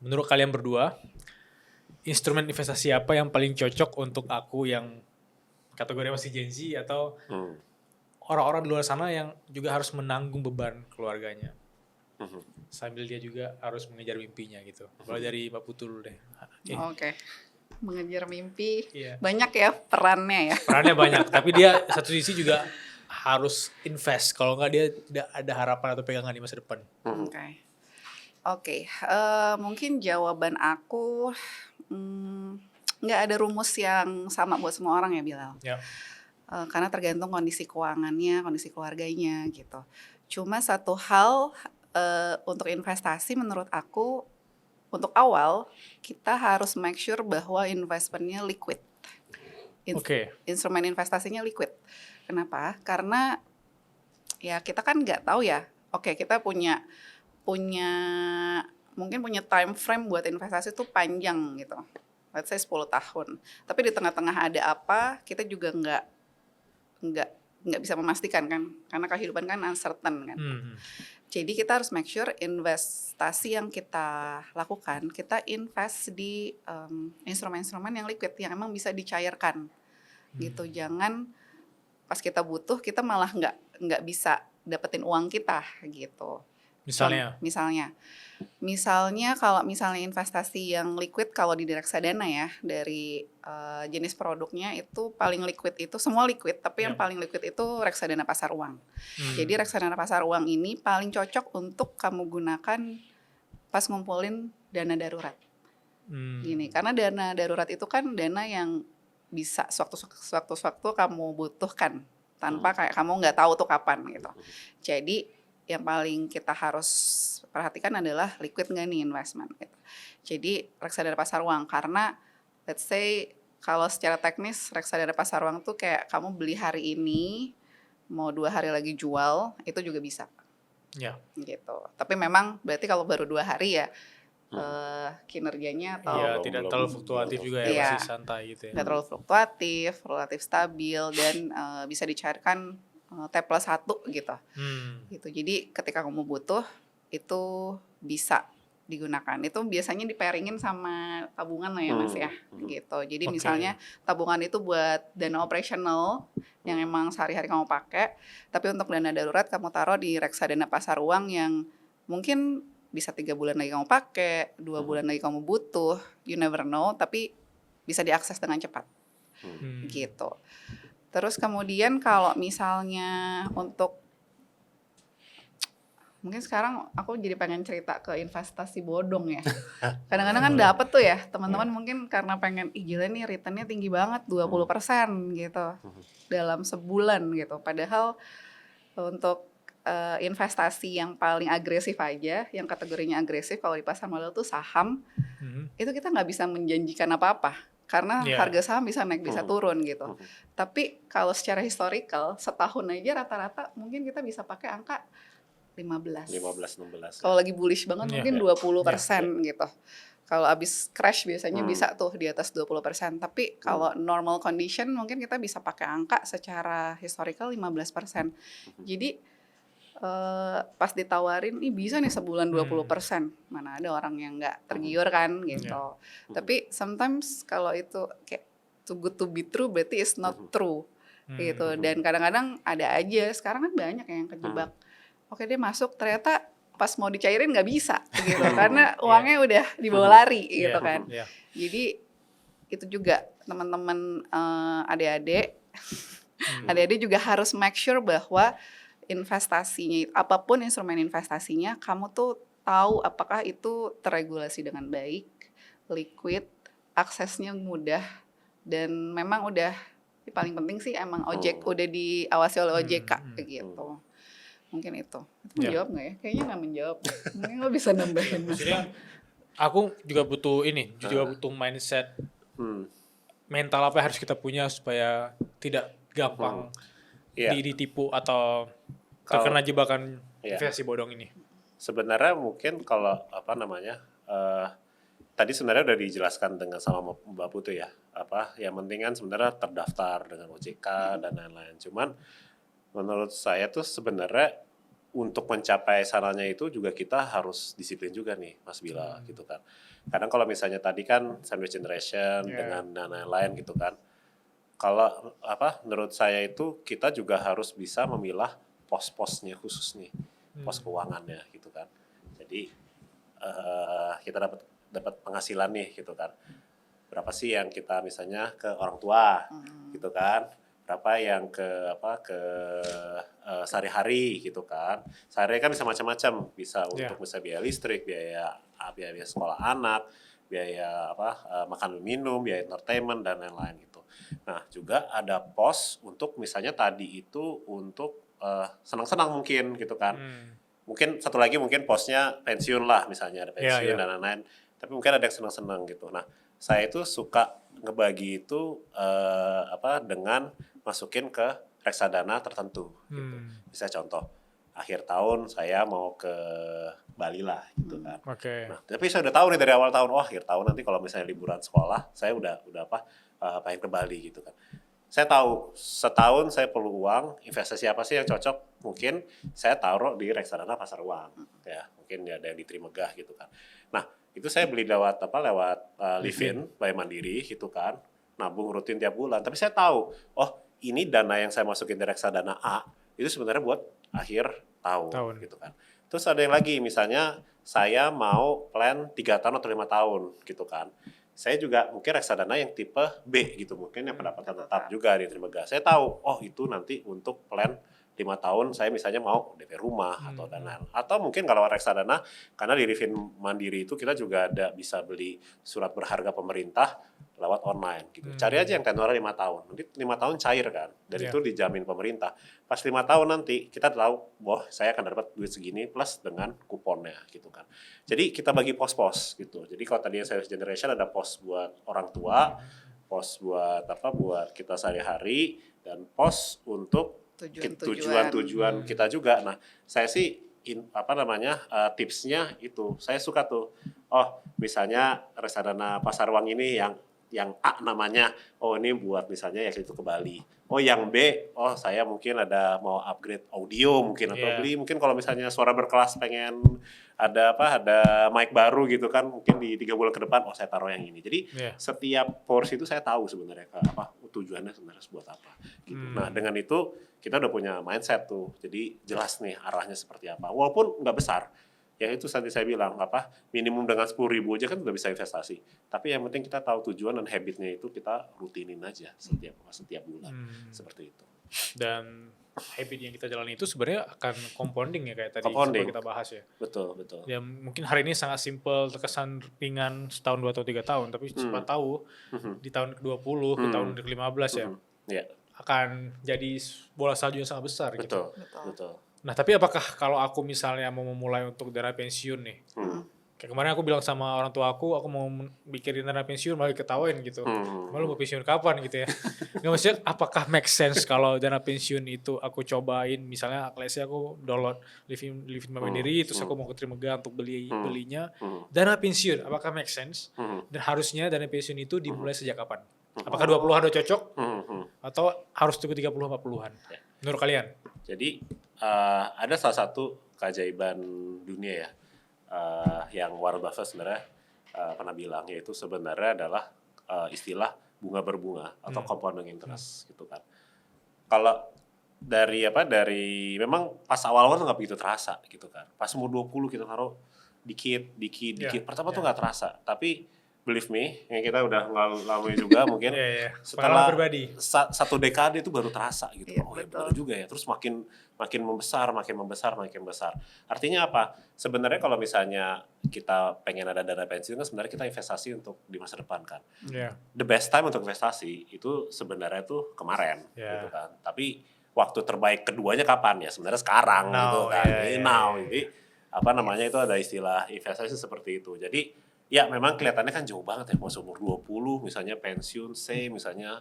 menurut kalian berdua, instrumen investasi apa yang paling cocok untuk aku yang kategori masih Gen Z atau orang-orang di luar sana yang juga harus menanggung beban keluarganya, sambil dia juga harus mengejar mimpinya gitu. Mulai dari Mbak Putu dulu deh. Oke. Mengejar mimpi, Iya. banyak ya perannya ya. Perannya banyak, tapi dia satu sisi juga harus invest. Kalau nggak dia tidak ada harapan atau pegangan di masa depan. Oke, mungkin jawaban aku nggak ada rumus yang sama buat semua orang ya Bilal. Ya. Karena tergantung kondisi keuangannya, kondisi keluarganya gitu. Cuma satu hal untuk investasi menurut aku, untuk awal kita harus make sure bahwa investmentnya liquid. Instrumen investasinya liquid. Kenapa? Karena ya kita kan nggak tahu ya. Oke, kita punya mungkin punya time frame buat investasi itu panjang gitu. Let's say 10 tahun. Tapi di tengah-tengah ada apa, kita juga nggak bisa memastikan kan, karena kehidupan kan uncertain kan. Jadi kita harus make sure investasi yang kita lakukan, kita invest di instrumen-instrumen yang liquid, yang emang bisa dicairkan gitu. Jangan pas kita butuh kita malah nggak bisa dapetin uang kita gitu. Misalnya kalau misalnya investasi yang liquid, kalau di reksadana ya, dari jenis produknya itu paling liquid itu, semua liquid, tapi yang paling liquid itu reksadana pasar uang. Jadi reksadana pasar uang ini paling cocok untuk kamu gunakan pas ngumpulin dana darurat. Gini, karena dana darurat itu kan dana yang bisa sewaktu-waktu kamu butuhkan tanpa kayak kamu nggak tahu tuh kapan gitu. Jadi yang paling kita harus perhatikan adalah liquid nggak nih investment gitu. Jadi reksadana pasar uang, karena let's say kalau secara teknis reksadana pasar uang tuh kayak kamu beli hari ini mau 2 hari lagi jual, itu juga bisa. Gitu. Tapi memang berarti kalau baru 2 hari ya kinerjanya atau tidak terlalu fluktuatif juga ya, masih santai gitu ya. Nggak terlalu fluktuatif, relatif stabil, dan bisa dicairkan T+1 gitu. Gitu. Jadi ketika kamu butuh itu bisa digunakan. Itu biasanya di-pairingin sama tabungan lah ya Mas ya. Gitu. Jadi misalnya tabungan itu buat dana operasional yang emang sehari-hari kamu pakai, tapi untuk dana darurat kamu taruh di reksadana pasar uang yang mungkin bisa 3 bulan lagi kamu pakai, 2 bulan lagi kamu butuh, you never know, tapi bisa diakses dengan cepat. Gitu. Terus kemudian kalau misalnya untuk, mungkin sekarang aku jadi pengen cerita ke investasi bodong ya. Kadang-kadang kan dapet tuh ya, teman-teman mungkin karena pengen, gila nih returnnya tinggi banget, 20% gitu, dalam sebulan gitu. Padahal untuk investasi yang paling agresif aja, yang kategorinya agresif kalau di pasar modal tuh saham, itu kita nggak bisa menjanjikan apa-apa. Karena harga saham bisa naik, bisa turun gitu. Tapi kalau secara historical, setahun aja rata-rata mungkin kita bisa pakai angka 15-16. Kalau lagi bullish banget mungkin 20% gitu. Kalau abis crash biasanya bisa tuh di atas 20%. Tapi kalau normal condition mungkin kita bisa pakai angka secara historical 15%. Jadi pas ditawarin, bisa nih sebulan 20%. Mana ada orang yang nggak tergiur kan gitu. Tapi sometimes kalau itu kayak too good to be true, berarti it's not true gitu. Dan kadang-kadang ada aja, sekarang kan banyak yang kejebak. Oke, dia masuk, ternyata pas mau dicairin nggak bisa gitu. Karena uangnya udah dibawa lari gitu kan. Jadi itu juga teman-teman adik-adik juga harus make sure bahwa investasinya, apapun instrumen investasinya, kamu tuh tahu apakah itu terregulasi dengan baik, liquid, aksesnya mudah, dan memang udah, paling penting sih emang udah diawasi oleh OJK gitu. Mungkin itu menjawab nggak ya? Kayaknya nggak menjawab. Mungkin lo bisa nambahin. Maksudnya aku juga butuh mindset, mental apa yang harus kita punya supaya tidak gampang ditipu atau terkena jebakan investasi bodong ini. Sebenarnya mungkin kalau tadi sebenarnya udah dijelaskan dengan sama Mbak Putu ya, yang penting kan sebenarnya terdaftar dengan OJK dan lain-lain. Cuman menurut saya tuh sebenarnya untuk mencapai sananya itu juga kita harus disiplin juga nih Mas Bilal gitu kan. Kadang kalau misalnya tadi kan sandwich generation dengan lain-lain gitu kan. Kalau menurut saya itu kita juga harus bisa memilah pos-posnya khusus nih, pos keuangannya gitu kan. Jadi kita dapat penghasilan nih gitu kan. Berapa sih yang kita misalnya ke orang tua gitu kan, berapa yang ke sehari-hari gitu kan. Sehari kan bisa macam-macam, bisa untuk misalnya biaya listrik, biaya sekolah anak, biaya makan minum, biaya entertainment dan lain-lain gitu. Nah juga ada pos untuk misalnya tadi itu untuk senang-senang mungkin gitu kan. Mungkin satu lagi mungkin posnya pensiun lah, misalnya ada pensiun dan lain-lain. Tapi mungkin ada yang senang-senang gitu. Nah, saya itu suka ngebagi itu dengan masukin ke reksadana tertentu. Gitu. Misalnya contoh, akhir tahun saya mau ke Bali lah gitu kan. Nah, tapi saya udah tahu nih dari awal tahun, akhir tahun nanti kalau misalnya liburan sekolah, saya udah pengen ke Bali gitu kan. Saya tahu setahun saya perlu uang, investasi apa sih yang cocok? Mungkin saya taruh di reksadana pasar uang, ya mungkin ada yang di Trimegah gitu kan. Nah itu saya beli lewat Livin by Mandiri gitu kan, nabung rutin tiap bulan. Tapi saya tahu, ini dana yang saya masukin di reksadana A itu sebenarnya buat akhir tahun. Gitu kan. Terus ada yang lagi, misalnya saya mau plan 3 tahun atau 5 tahun gitu kan. Saya juga mungkin reksadana yang tipe B gitu, mungkin yang pendapatan tetap juga di Trimegah. Saya tahu, itu nanti untuk plan 5 tahun saya misalnya mau DP rumah atau dana. Atau mungkin kalau reksadana, karena di Livin Mandiri itu kita juga ada bisa beli surat berharga pemerintah lewat online gitu. Cari aja yang tenornya 5 tahun. Nanti 5 tahun cair kan. Dan itu dijamin pemerintah. Pas 5 tahun nanti kita tahu, saya akan dapat duit segini plus dengan kuponnya gitu kan. Jadi kita bagi pos-pos gitu. Jadi kalau tadi yang sandwich generation ada pos buat orang tua, pos buat buat kita sehari-hari, dan pos untuk tujuan kita juga. Nah, saya sih tipsnya itu saya suka tuh. Misalnya reksadana pasar uang ini yang A namanya, ini buat misalnya yang itu ke Bali. Yang B, saya mungkin ada mau upgrade audio mungkin atau beli mungkin kalau misalnya suara berkelas pengen ada mic baru gitu kan, mungkin di 3 bulan ke depan saya taruh yang ini. Jadi setiap porsi itu saya tahu sebenarnya tujuannya sebenarnya buat apa gitu. Nah, dengan itu kita udah punya mindset tuh. Jadi jelas nih arahnya seperti apa. Walaupun nggak besar. Ya itu tadi saya bilang minimum dengan 10.000 aja kan udah bisa investasi. Tapi yang penting kita tahu tujuan dan habitnya itu kita rutinin aja setiap bulan seperti itu. Dan habit yang kita jalani itu sebenarnya akan compounding ya kayak tadi compounding. kita bahas ya. Betul. Ya mungkin hari ini sangat simple, terkesan ringan setahun 2 atau 3 tahun, tapi siapa tahu di tahun ke-20, di tahun ke-15 akan jadi bola salju yang sangat besar gitu. Betul. Nah, tapi apakah kalau aku misalnya mau memulai untuk dana pensiun nih, kayak kemarin aku bilang sama orang tua aku mau mikirin dana pensiun, malah ketawain gitu. Malu mau pensiun kapan gitu ya. Nggak, maksudnya apakah make sense kalau dana pensiun itu aku cobain, misalnya let's say aku download Livin Mandiri, terus aku mau ke Trimegah untuk belinya. Dana pensiun, apakah make sense? Dan harusnya dana pensiun itu dimulai sejak kapan? Apakah 20-an udah cocok? Atau harus tunggu 30-40-an? Menurut kalian? Jadi ada salah satu keajaiban dunia ya, yang Warren Buffett sebenarnya pernah bilang, yaitu sebenarnya adalah istilah bunga berbunga atau compounding interest gitu kan. Kalau dari memang pas awal-awal tuh nggak begitu terasa gitu kan. Pas umur 20 kita taruh dikit. Pertama tuh nggak terasa, tapi believe me, yang kita udah ngalami juga mungkin setelah satu dekade itu baru terasa gitu. Betul juga ya. Terus makin membesar. Artinya apa? Sebenarnya kalau misalnya kita pengen ada dana pensiun kan sebenarnya kita investasi untuk di masa depan kan. The best time untuk investasi itu sebenarnya tuh kemarin gitu kan. Tapi waktu terbaik keduanya kapan ya? Sebenarnya sekarang gitu kan. Now. Jadi itu ada istilah investasi seperti itu. Jadi ya memang kelihatannya kan jauh banget ya, mau umur 20 misalnya pensiun misalnya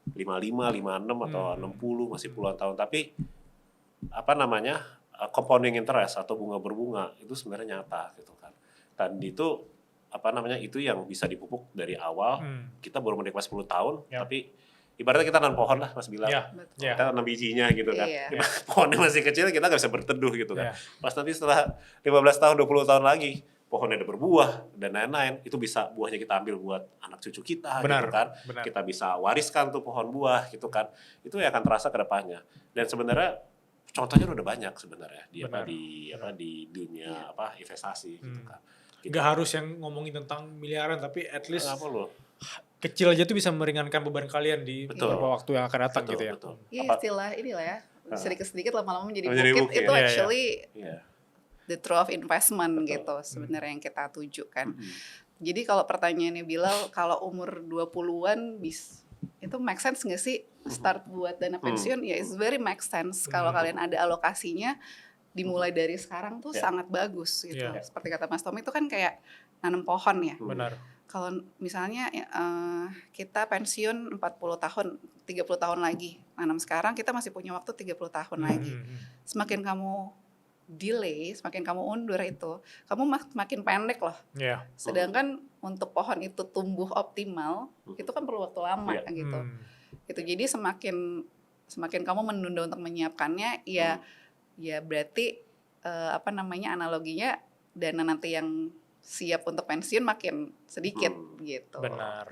55, 56 atau 60 masih puluhan tahun, tapi compounding interest atau bunga berbunga itu sebenarnya nyata gitu kan. Dan itu itu yang bisa dipupuk dari awal. Kita baru menikmati 10 tahun tapi ibaratnya kita nanam pohon lah Mas Bilang. Kita nanam bijinya gitu kan. Pohonnya masih kecil kita nggak bisa berteduh gitu kan. Pas nanti setelah 15 tahun 20 tahun lagi pohonnya udah berbuah dan lain-lain, itu bisa buahnya kita ambil buat anak cucu kita Benar, gitu kan. benar. Kita bisa wariskan tuh pohon buah gitu kan. Itu ya akan terasa ke depannya. Dan sebenarnya contohnya udah banyak sebenarnya Benar. di dunia investasi gitu kan. Gitu. Gak harus yang ngomongin tentang miliaran, tapi at least Apa lo? kecil aja tuh bisa meringankan beban kalian di Betul. beberapa waktu yang akan datang Betul, gitu ya. betul. Iya, istilah inilah ya, sedikit-sedikit lama-lama menjadi Menjadi bukit, bukit. itu Iya, iya. actually Iya. the truth of investment Betul. gitu sebenarnya yang kita tujukan. Mm-mm. Jadi kalau pertanyaannya Bilal, kalau umur 20-an itu make sense nggak sih start buat dana pensiun? Ya it's very make sense kalau kalian ada alokasinya dimulai dari sekarang tuh Ya. sangat bagus gitu. Ya. Seperti kata Mas Tommy itu kan kayak nanam pohon ya. Benar. Kalau misalnya kita pensiun 40 tahun, 30 tahun lagi. Nanam sekarang kita masih punya waktu 30 tahun lagi. Semakin kamu delay, semakin kamu undur itu, kamu makin pendek loh. Iya. Sedangkan untuk pohon itu tumbuh optimal, itu kan perlu waktu lama Iya. gitu. Itu jadi semakin kamu menunda untuk menyiapkannya, ya berarti analoginya dana nanti yang siap untuk pensiun makin sedikit gitu. Benar.